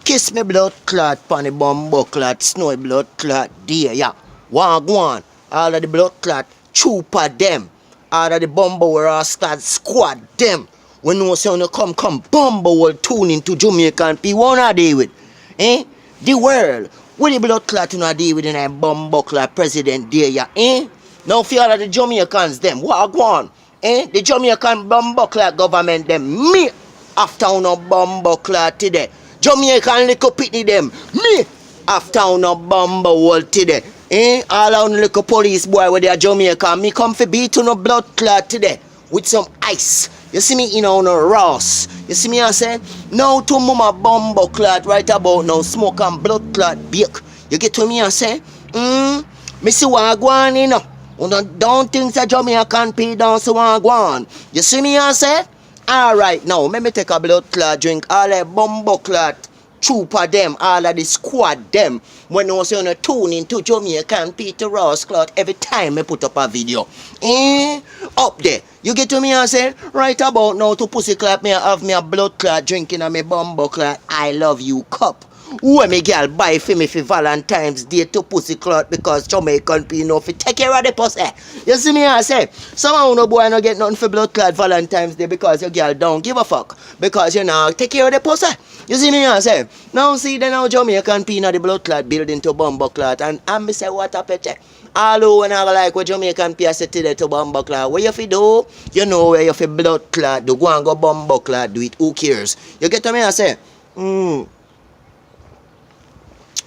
Kiss me blood clot, panny bumbo clot, snowy blood clot, dear, yeah. Wagwan, all of the blood clot, trooper them. All of the bumbo where I start squad them. When no say you come, bumbo will tune into Jamaican people, wanna deal with. Eh? The world. What the blood clot you deal with in a bumbo clot president there, yeah, eh? Now for all of the Jamaicans them, wagwan. Eh? The Jamaican bumbo clot government them, me after no bumbo clot today. Jamaican little pitney them, me after no bumbo world today. Eh? All on little police boy with their Jamaican, me come for beat on no blood clot today with some ice. You see me in on a Ross. You see me I say? Now to mama bumbo clot right about now smoke and blood clot bake. You get to me I say? Me see what go on, you know. Don't think that Jamaican pay down so what go on. You see me I say? Alright now, let me take a blood clot drink. All that bumbo clot trooper them, all of the squad them. When I was on a tune into Jamaican Peter Ross clot every time I put up a video. Up there. You get to me and say, right about now to pussy clot me have me a blood clot drinking and me bumbo clot I love you cup. When me girl buy for me for Valentine's Day to pussy clot because Jamaican people know fi take care of the pussy. You see me I say, some no boy no get nothing for blood clot Valentine's Day because your girl don't give a fuck. Because you know take care of the pussy. You see me I say, now see then now Jamaican people the blood clot building to bumbo clot and me say what a picture. Although when I like what Jamaican people say today to bumbo clot, what you fi do? You know where you fi blood clot do go and go bumbo clot do it, who cares? You get to me I say,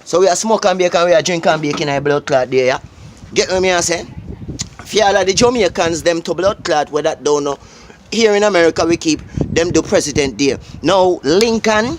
So we are smoke and bake and we are drink and bake in a blood clot there, yeah? Get what me I say? For all of the Jamaicans, them to blood clot, where that don't know. Here in America, we keep them do president there. Now, Lincoln,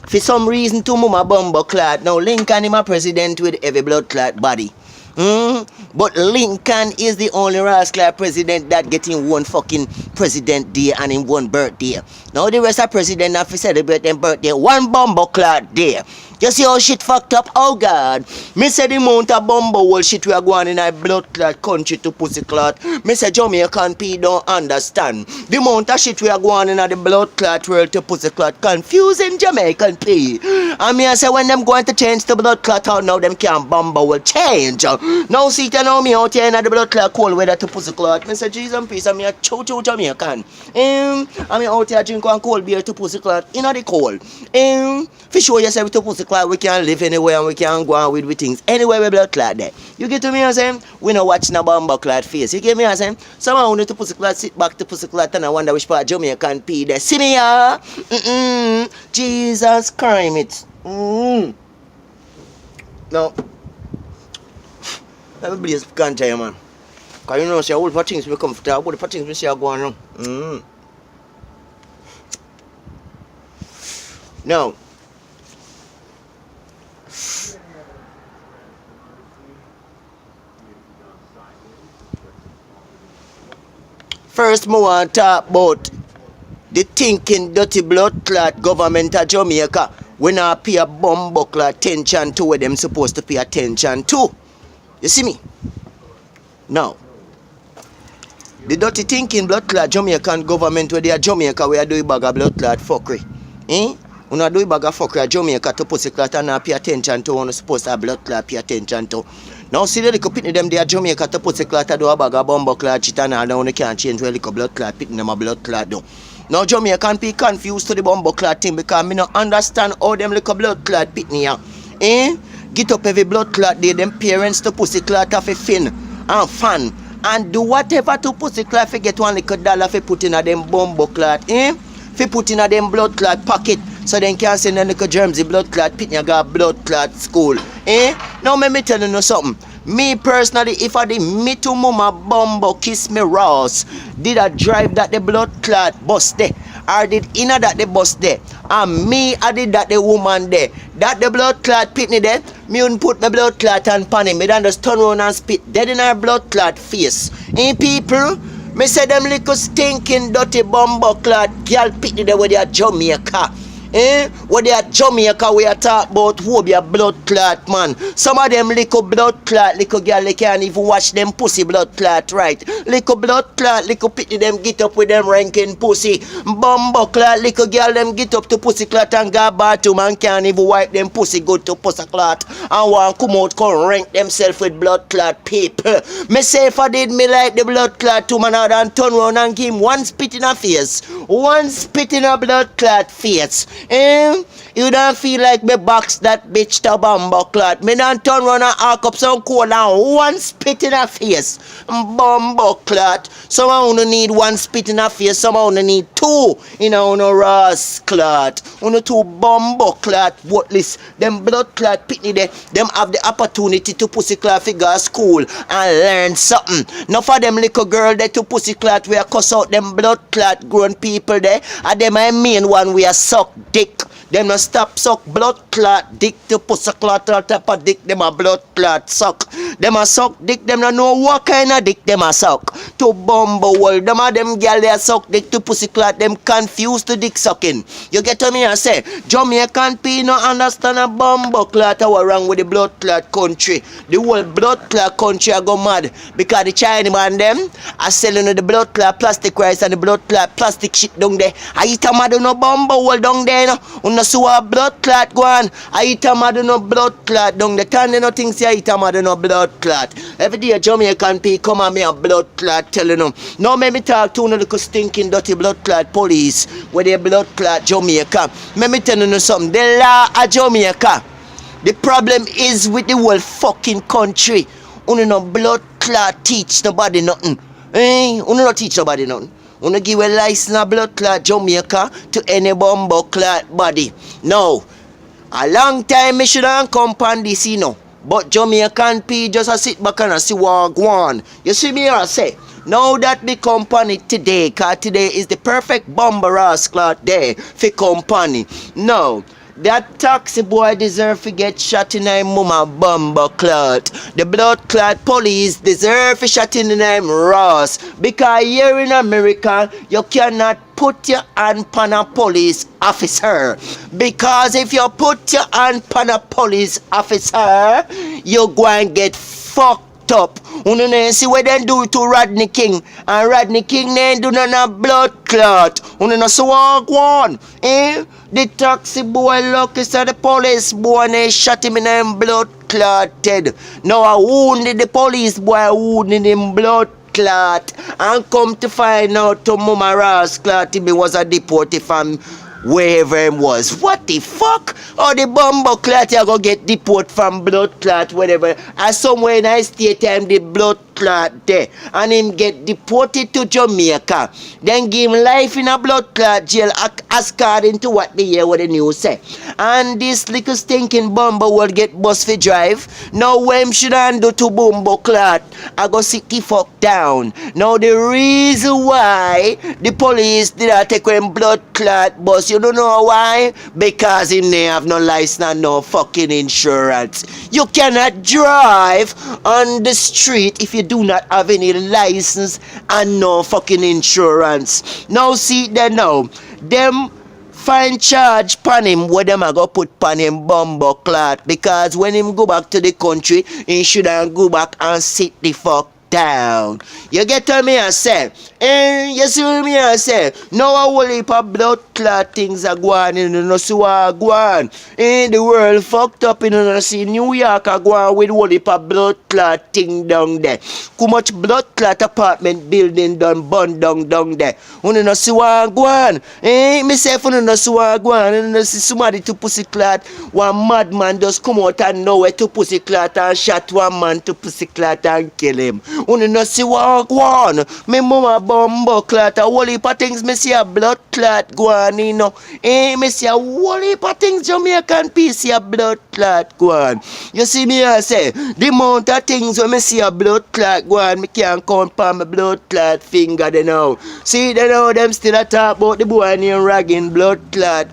for some reason, to mama bumbo clot. Now, Lincoln is my president with every blood clot body. But Lincoln is the only rascal president that getting one fucking president day and in one birthday. Now the rest of president have to celebrate them birthday one bumbo clot day. You see how shit fucked up? Oh God. Me say the amount of bumbo whole shit we are going in a blood clot country to pussy clot. Me say Jamaican people don't understand. The amount of shit we are going in the blood clot world to pussy clot confusing Jamaican people. And me I say when them going to change the blood clot out now them can't bumbo will change. Now see you know me out here in the blood clot cold weather to pussy clot. Me say Jesus and peace and me a choo Jamaican. I mean out here drink one cold beer to pussy clot in the cold. For sure yourself to pussy clot we can live anywhere and we can go on with things anywhere with blood clot there. You get to me and say we no watch no bumbo clot face. You get me and say someone who need to pussy clot sit back to pussy clot and I wonder which part Jamaican pee there. See me ya? Jesus crime it. No. Let me blaze ganja, man. Because you know, see, all for things we comfortable, but for things we see are going wrong. Now, first, I want to talk about the thinking dirty blood clot government of Jamaica. We not pay a bumbo clot attention to what them supposed to pay attention to. You see me? Now, the dirty thinking blood clot Jamaican government where they are Jamaica we are doing bag of blood clot fuckery. We not doing bag of fuckery at Jamaica to pussy clot and not pay attention to what supposed to have blood clot pay attention to. Now see the little pitney them they are Jamaica to pussy clot to do a bag of bumbo clot shit and all now they can't change where little blood clot pitney them a blood clot do. Now Jamaican people confused to the bumbo clot thing because me not understand how them little blood clot pitney here. Get up every blood clot day, them parents to pussy clot off a fin and fan and do whatever to pussy clot for get one little dollar for put in a them bumbo clot, for put in a them blood clot pocket so then can send a little germs blood clot pitney got blood clot school, Now me tell you something. Me personally, if I did me to mama bumbo kiss me Ross, did I drive that the blood clot bus there? Or did inna that the bus there? And me I did that the woman there. That the blood clot pitney there, me wouldn't put my blood clot and pan him. Me then just turn around and spit dead in her blood clot face. People, me say them little stinking dirty bumbo clot girl pitney there with their Jamaica. What they at Jamaica, we are talk about who be a blood clot, man. Some of them little blood clot, little girl, they can't even watch them pussy blood clot, right? Little blood clot, little pity them get up with them ranking pussy. Bumbo clot, little girl, them get up to pussy clot and go bathroom and can't even wipe them pussy good to pussy clot. And want come out, come rank themselves with blood clot people. Me say if I did me like the blood clot to man out and turn around and give him one spit in a face. One spit in a blood clot face. You don't feel like me box that bitch to bumbo clot. Me don't turn around and arc up some cold and one spit in a face. Bumbo clot. Someone who need one spit in a face, someone who need two. You know, no Ross clot. Uno two bumbo clot worthless. Them blood clot pitney there. Them have the opportunity to pussy clot figure school and learn something. Now for them little girl there to pussy clot we are cuss out them blood clot grown people there. And them I mean one we are suck dick. Them no stop suck blood clot dick to pussy clot or type of dick them a blood clot suck. Them a suck dick them no know what kind of dick them a suck. To bumbo world them a them girl they a suck dick to pussy clot them confused to dick sucking. You get to me I say Jamaican people no understand a bumbo clot what wrong with the blood clot country. The whole blood clot country a go mad because the China man them are selling the blood clot plastic rice and the blood clot plastic shit down there. I eat a mad no bumbo world down there no. No so a blood clot go on. I eat a mad no blood clot down the time they no think say I eat a mad no blood clot. Every day Jamaican people come and me a blood clot telling them. Now make me talk to no little stinking dirty blood clot police where they blood clot Jamaica. Let me tell you something. The law of Jamaica. The problem is with the whole fucking country. Uno no blood clot teach nobody nothing. Uno no teach nobody nothing. Wanna give a license of blood clot Jamaica to any bumbo clot body. No. A long time me should have come on this, you know. But Jamaican people just a sit back and a see what go on. You see me I say, now that the company today, cause today is the perfect bumbo ras clot day for company. No. That taxi boy deserve to get shot in a mama bumbo clot. The blood clot police deserve to shot in the name Ross. Because here in America, you cannot put your hand on a police officer. Because if you put your hand on a police officer, you go and get fucked up. You know see what they do to Rodney King. And Rodney King they do not blood clot. You know so walk one. The taxi boy lucky so the police boy and they shot him in him blood clotted. Now I wounded the police boy wounded him blood clot. And come to find out to Mama Ross clot him was a deported from wherever him was. What the fuck? Oh, the bumbo clot you go get deported from blood clot whatever. And somewhere in I state time the blood clot there. And him get deported to Jamaica. Then give him life in a blood clot jail according to what they hear what the news say. And this little stinking bumbo will get bus for drive. Now when him should undo to bumbo clot, I go sit the fuck down. Now the reason why the police did not take him blood clot bus, you don't know why? Because him they have no license and no fucking insurance. You cannot drive on the street if you do not have any license and no fucking insurance. Now see then now, them fine charge pan him where them a go put pan him bumbo clot because when him go back to the country, he shouldn't go back and sit the fuck down. You get to me I say? You see me I say? Now a whole heap of blood clot things are going in the see what go on. The world fucked up in the see New York are going with whole heap of blood clot thing down there. Too much blood clot apartment building done burn down there. You know see what go on. Myself you know see what go on. You know see somebody to pussy clot. One madman just come out and nowhere to pussy clot and shot one man to pussy clot and kill him. You know see what go on. Me mama bumbo clot a whole heap of things me see a blood clot go on, you know. Me see a whole heap of things Jamaican people see a blood clot go on. You see me I say, the amount of things when me see a blood clot go on, me can't count on my blood clot finger they now. See they know them still a talk about the boy named Ragging blood clot.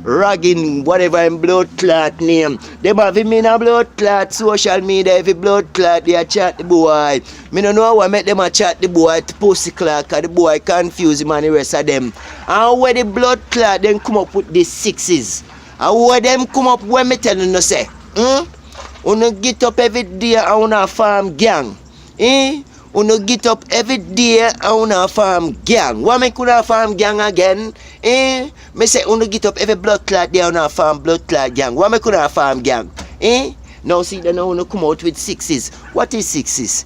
ragging, whatever in blood clot name. Them have him in a blood clot, social media, every blood clot, they a chat the boy. Me no know what make them a chat the boy to pussy clot, cause the boy confuse him and the rest of them. And where the blood clot then come up with the sixes. And where them come up when me tell you no say, Uno get up every day on a farm gang. Uno get up every day on a farm gang. Why make una farm gang again? Me say uno get up every blood clot day on a farm blood clot gang. Why make una farm gang? Now see then now uno come out with sixes. What is sixes?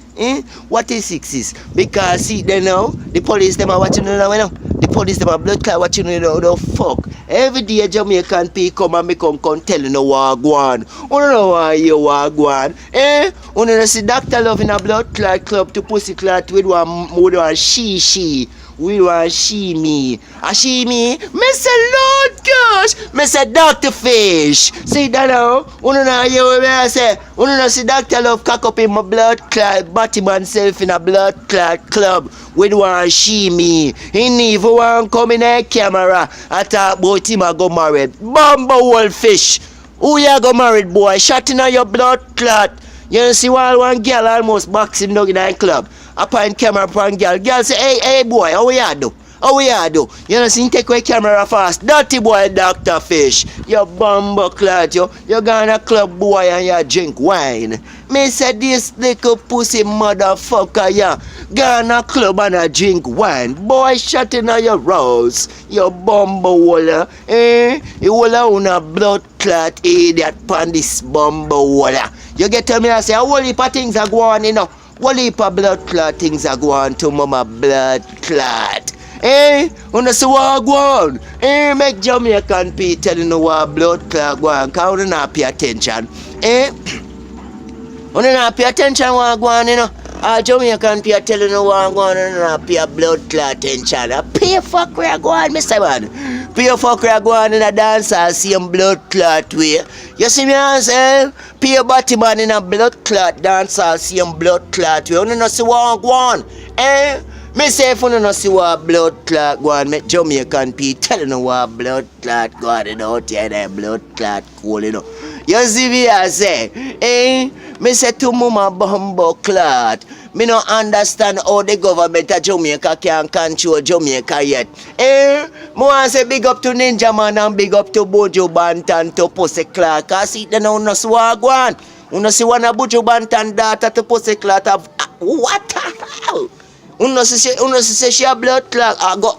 What is sixes? Because see then now the police them are watching you now. The police them are blood clot watching you now. The fuck. Every day Jamaican people come and me come tell you no what go on. Uno know why you what go on. Uno see Dr. Love in a blood clot club to pussy clot with one she. We want she me. A she me? Me say Lord gosh. Me say Dr. Fish. See that now? Uno know hear what I say. Uno know see Dr. Love cock up in my blood clot, batty myself in a blood clot club with one she me. He even want come in a camera and talk about him a go married. Bumbo old fish. Who you go married boy? Shot in your blood clot. You see one girl almost boxing dog in that club. I point camera upon girl. Girl say, hey boy, how you do? How you do? You know, see, take away camera fast. Dirty boy, Dr. Fish. You bumbo clot, you gonna club boy and you drink wine. Me say this little pussy motherfucker, yeah. Gonna club and a drink wine. Boy, shut in your rose. You bumbo walla. You walla on a blood clot idiot pan this bumbo walla. You get to me and say, a whole heap of things are going, you know. Whole heap of blood clot things are going to mama blood clot. Wanna see what go on? Make Jamaican people tell you know what blood clot go on, cause you not pay attention. You not pay attention what go on, you know. Jamaican people tell you know what go on, you not pay blood clot attention. Pay fuck where go on, Mr. Man. Pay fuck where go on in a dance and see him blood clot way. You see me answer? Pay a body man in a blood clot dance and see him blood clot way. You not see what go on, Me say if you don't see what blood clot go on, make Jamaican people tell you know what blood clot go on out here, that blood clot cool, you know. You see me I say, me say to mama bumbo clot. Me no understand how the government of Jamaica can control Jamaica yet. Me want say big up to Ninja Man and big up to Bojo Bantan to Pussy Clot. Cause see they don't see what go on. You know see one of Bojo Bantan daughter to Pussy Clot have what the hell? Uno say she a blood clot. I go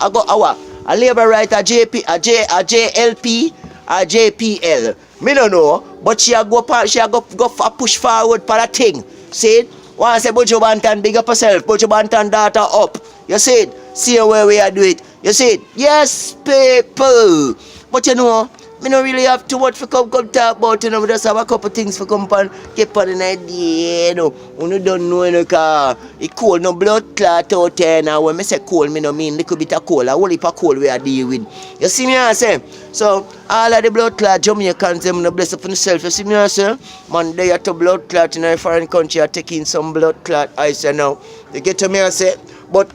a labor right a JLP, a JPL. Me no know, but she a go push forward for a thing. See? One say Bojo Bantan big up herself, Bojo Bantan daughter up. You see it? See where we are do it. You see it? Yes, people. But you know, me no really have too much for come talk about, you know. We just have a couple things for come and keep on an idea, you know. You don't know, you know, cause it cold, no blood clot out there now. When me say cold, me no mean little bit of cold. A whole heap of cold we are deal with. You see me I say? So, all of the blood clot Jamaicans, them no bless up on themselves. You see me I say? Man, they have to blood clot in a foreign country are taking some blood clot I say now. You get to me I say? But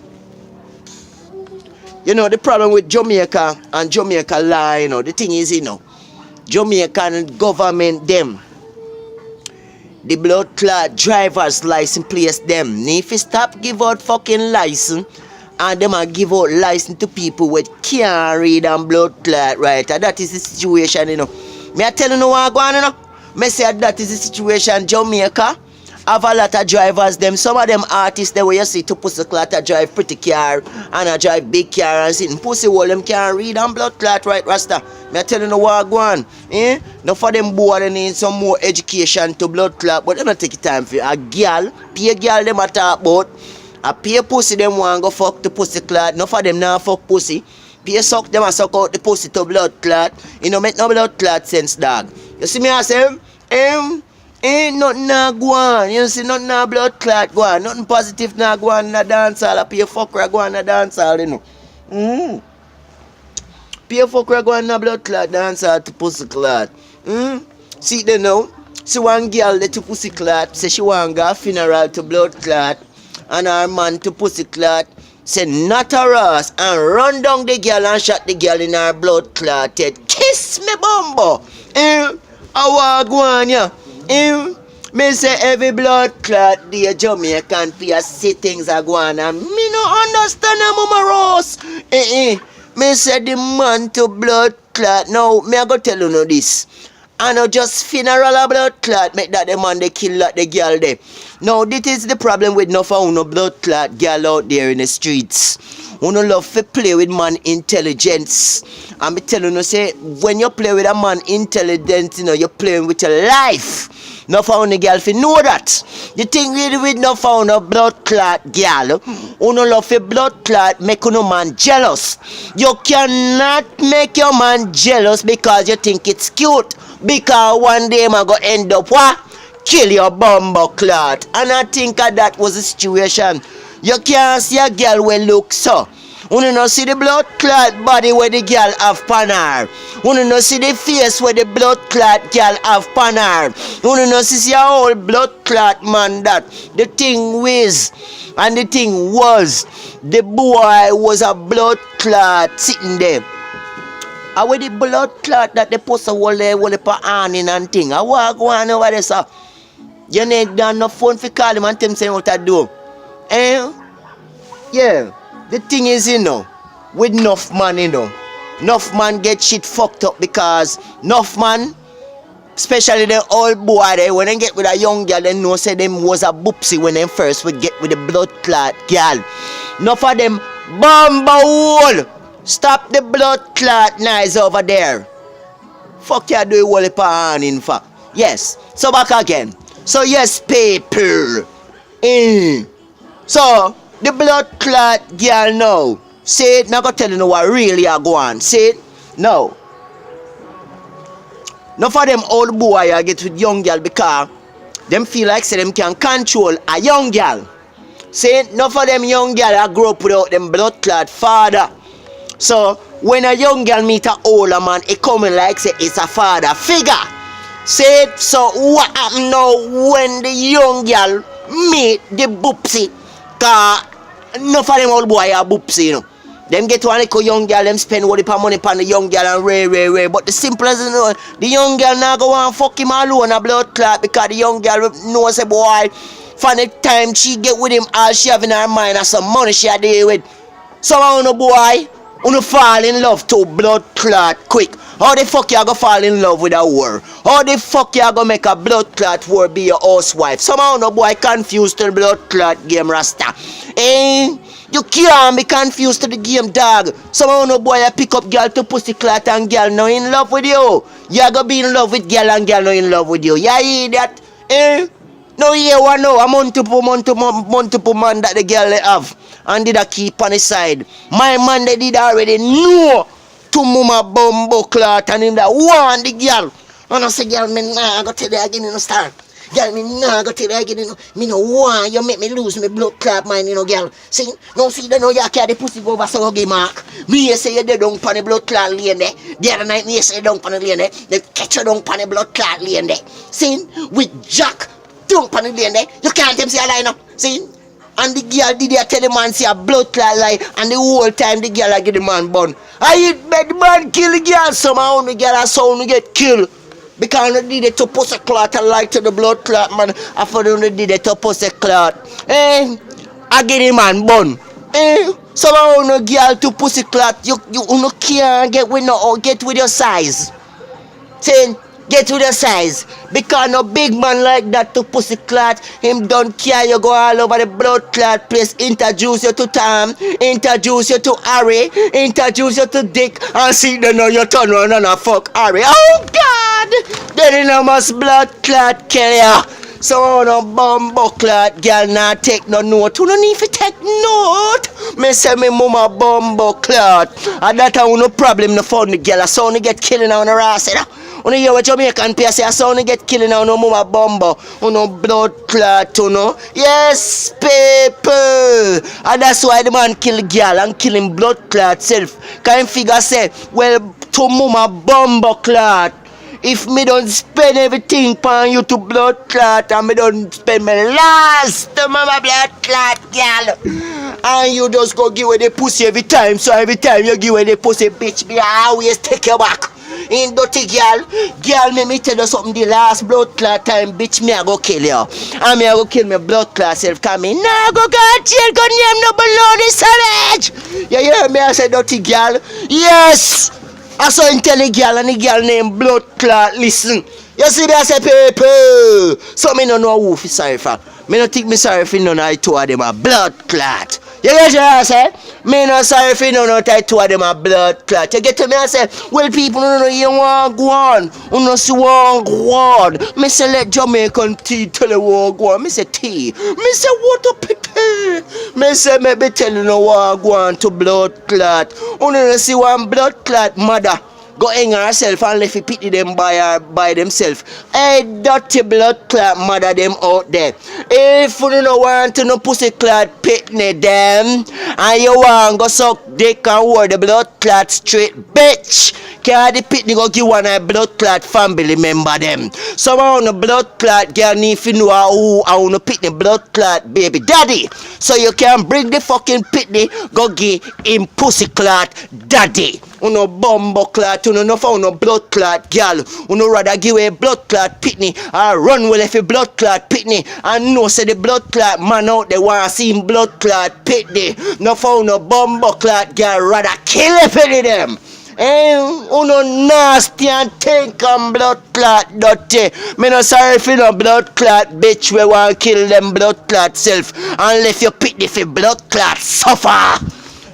you know, the problem with Jamaica and Jamaica law, you know, the thing is, you know, Jamaican government, them, the blood clot driver's license place, them, if you stop give out fucking license, and them a give out license to people with can't read and blood clot, right? And that is the situation, you know. Me I tell you know what going on, you know? Me say that is the situation, Jamaica. Have a lot of drivers, them. Some of them artists, they where you see to pussy clot a drive pretty car and a drive big car and sitting pussy all them can't read and blood clot, right, Rasta? Me tell you no what go on. Now for them boy they need some more education to blood clot, but they don't take time for a girl, pay a girl them a talk about. A pay pussy them want go fuck the pussy clot. No for them now fuck pussy. Pay suck them and suck out the pussy to blood clot. You know make no blood clot sense, dog. You see me I say? Ain't nothing na go on. You see nothing na blood clot go on. Nothing positive na go on in a dance hall. Pay fucker go on in a dance hall, you know. Pay fucker go on in a blood clot dance hall to pussy clot. See them now. See one girl that to pussy clot say she want go a funeral to blood clot and her man to pussy clot say not a Ross and run down the girl and shot the girl in her blood clot head. kiss me bumbo. I want go on ya. Me say every blood clot the Jamaican fear see things are going and me no understand a mama Rose. Me say the man to blood clot. Now me I go tell you no this. I know just funeral a blood clot make that the man they kill that the girl there. Now this is the problem with no blood clot girl out there in the streets. Uno love to play with man intelligence. And me tell you say when you play with a man intelligence, you know you're playing with your life. No found a girl fi know that. The thing with no found a blood clot girl. Uno love a blood clot make uno man jealous. You cannot make your man jealous because you think it's cute. Because one day man go end up what? Kill your bumbo clot. And I think that was the situation. You can't see a girl will look so. You no see the blood clot body where the girl have pan her. You no see the face where the blood clot girl have pan her. You no see a whole blood clot man that. The thing was, and the thing was, the boy was a blood clot sitting there. And with the blood clot that they post a whole there, whole pa awning and thing. I walk one over there, sir. You need done no phone for call him and tell him say what to do. Yeah. The thing is, you know, with enough man, you know, enough man get shit fucked up because enough man, especially the old boy there, when they get with a young girl, they know say them was a boopsy when they first would get with the blood clot girl. Enough of them bumbo hole. Stop the blood clot nice over there. Fuck you do all the in for. Yes. So back again. So yes, people. So the blood clot girl now. Say it, now go tell you know what really are going. Say it. No. Now for them old boy I get with young girl because them feel like say them can control a young girl. Say it, now for them young girl I grow up without them blood clot father. So when a young girl meet a older man, it coming like say it's a father figure. Say it, so what happen now when the young girl meet the boopsy? Cause enough of them old boy are boopsy, you know. Them get one little young girl, them spend all the money upon the young girl and rare. But the simple as you know, the young girl now go and fuck him alone a blood clot because the young girl knows a boy from the time she get with him, all she have in her mind is some money she a deal with. So I know boy, you fall in love to blood clot quick. How the fuck you go fall in love with a whore? How the fuck you go make a blood clot whore be your housewife? Somehow no boy confused to the blood clot game rasta. You can't be confused to the game dog. Somehow no boy you pick up girl to pussy clot and girl no in love with you. You go be in love with girl and girl no in love with you. You hear that? No here one no. A multiple man that the girl they have. And did I keep on the side. My man they did already know to mama bumbo clot and him that want the girl. And I say girl me nah go tell you again in the start. Girl me nah go tell you again you know. Me no want you make me lose my blood clot mind you know girl. See no see they know you carry the pussy go over so okay mark. Me say you dead down pan the blood clot lane there. The other night me say down pan the lane there. They catch you down pan the blood clot lane there. See with Jack down pan the lane there. You can't tell me say a lie now. See. And the girl did tell the man say a blood clot lie and the whole time the girl get the man bun. I hit bed the man kill the girl somehow the girl a sound get killed. Because they did it to pussy clot and like to the blood clot man. After they did it to pussy clot. I get the man bun. Somehow no girl to pussy clot you no can't get with no or get with your size. Saying get with your size. Because no big man like that to pussy clot, him don't care you go all over the blood clot place, introduce you to Tom, introduce you to Harry, introduce you to Dick, and see them now you turn around and a fuck Harry. Oh God! Then you must blood clot kill ya. So no bumbo clot girl not take no note. You no need to take note. Me say me mama bumbo clot. And that no problem no found the girl. So only get killing on the ass. You hear what Jamaican people say, I saw you get killing now, no mama bumbo, no blood clot, you know. Yes, people. And that's why the man kill girl and kill him blood clot self. Can you figure say, well, to mama bumbo clot, if me don't spend everything upon you to blood clot and me don't spend my last to mama blood clot girl, and you just go give away the pussy every time, so every time you give away the pussy bitch, me always take you back. In dirty girl. Girl, me tell you something. The last blood clot time, bitch, me I go kill you. And me I go kill me blood clot self. Cause me nah go jail, go name no below the savage. You hear me? I say dirty girl. Yes. I saw him tell a girl and the girl named blood clot. Listen. You see me, I say, people. So me no know who fi sorry for. Me no think me sorry for none of the two of them a blood clot. You get what I say? Me no sorry for none of the two of them a blood clot. You get to me, I say, well, people no know you want go on. You know see want go on. Me say let Jamaican tea tell you want go on. Me say tea. Me say what up people? Me say me be telling you want go on to blood clot. You know see one blood clot mother. Go hang herself and left it pity them by themselves. Hey, dirty blood clot mother them out there. If you don't want to no pussy clot pitney them, and you want go suck dick and wear the blood clot straight, bitch. Can the pitney go give one a blood clot family member them? Some on the blood clot girl need to know who I want to pitney blood clot baby daddy. So you can bring the fucking pitney go give him pussy clot daddy. Uno bumbo clot, uno no found no blood clot girl. Uno rather give a blood clot pitney or run well if a blood clot pitney. And no say the blood clot man out there want see him blood clot pitney. No found no bumbo clot girl rather kill a penny them. Uno nasty and think on blood clot dirty. Me no sorry for no blood clot bitch we want kill them blood clot self. And left your pitney for blood clot suffer.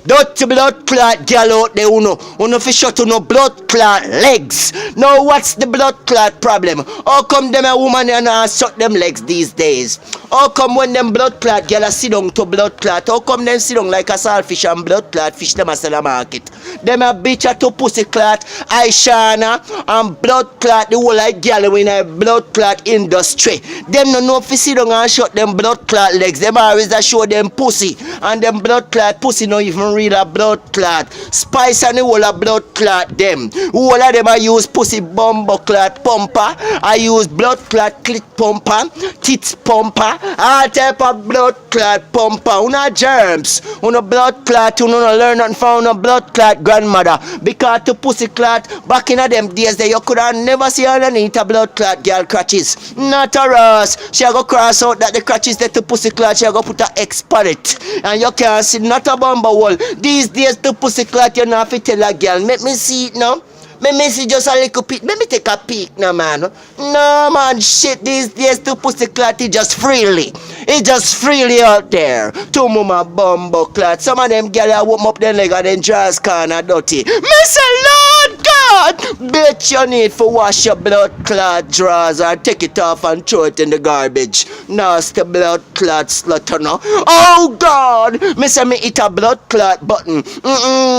Dirty blood clot girl out there, uno fi shut uno blood clot legs. Now what's the blood clot problem? How come them a woman and shut them legs these days? How come when them blood clot girl a sit down to blood clot? How come them sit down like a saltfish and blood clot fish them a sell a market? Them a bitch a to pussy clot, I shana and blood clot the whole like girl in a blood clot industry. Them no know fi sit down and shut them blood clot legs. Them always a show them pussy and them blood clot pussy no even real a blood clot. Spice and the whole a blood clot them. Whole of them I use pussy bumbo clot pumper. I use blood clot clit pumper, tits pumper, all type of blood clot pumper. Una germs. Una blood clot. Una no learn nothing from una blood clot grandmother. Because to pussy clot back in them days there you could have never see underneath a blood clot girl crutches. Not a Ross. She go cross out that the crutches that to pussy clot she go put a X on it. And you can't see not a bumbo wall. These days to pussy clot you not fit tell a girl. Make me see it now. Make me see just a little peek. Let me take a peek now, man. No, man, shit. These days to pussy clot it just freely. It's just freely out there. To mama bumbo clot. Some of them girls warm up their leg and then draws corner dirty. Me say, Lord God, bitch, you need to wash your blood clot drawers and take it off and throw it in the garbage. Nasty blood clot slutter no. Oh God, me say me eat a blood clot button.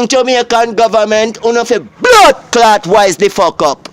Jamaican government, uno fi blood clot wisely fuck up.